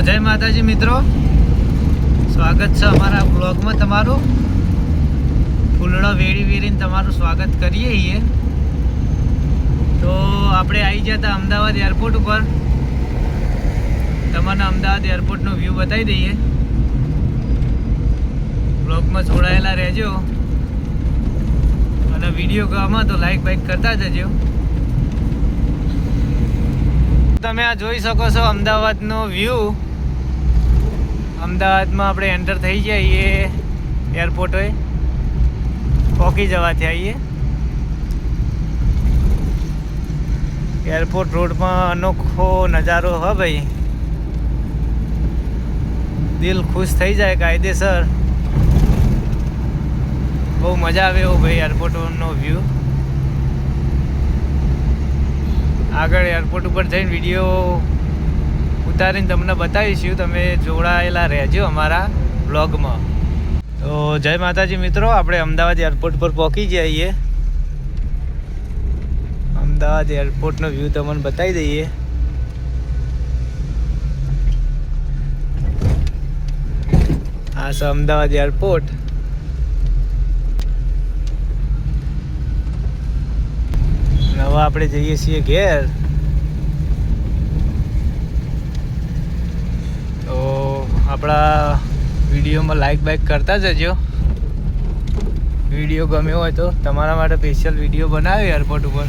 જય માતાજી મિત્રો, સ્વાગત છે અમારા બ્લોગમાં તમારું. ફૂલડો વેરી વેરીને તમારું સ્વાગત કરીએ છીએ. તો આપણે આવી ગયા હતા અમદાવાદ એરપોર્ટ ઉપર. તમને અમદાવાદ એરપોર્ટનો વ્યૂ બતાવી દઈએ. બ્લોગમાં જોડાયેલા રહેજો અને વિડીયો ગમે તો લાઈક બાઈક કરતા જજો. તમે આ જોઈ શકો છો અમદાવાદનો વ્યૂ. અમદાવાદમાં આપણે એન્ટર થઈ જઈએ એરપોર્ટે, પહોંચી જવાથી આવીએ. એરપોર્ટ રોડમાં અનોખો નજારો હો ભાઈ, દિલ ખુશ થઈ જાય કાયદેસર. બહુ મજા આવે એવો ભાઈ એરપોર્ટનો વ્યૂ. આગળ એરપોર્ટ ઉપર જઈને વિડીયો ઉતારીને તમને બતાવીશું. તમે જોડાયેલા રહેજો અમારા બ્લોગમાં. તો જય માતાજી મિત્રો, આપણે અમદાવાદ એરપોર્ટ પર પહોંચી જઈએ. અમદાવાદ એરપોર્ટનો વ્યૂ તમને બતાવી દઈએ. આ છે અમદાવાદ એરપોર્ટ. હવે આપણે જઈએ છીએ ઘેર. તો આપણા વિડીયોમાં લાઈક બાઈક કરતા જજો. વિડીયો ગમ્યો હોય તો તમારા માટે સ્પેશિયલ વિડીયો બનાવ્યો એરપોર્ટ ઉપર.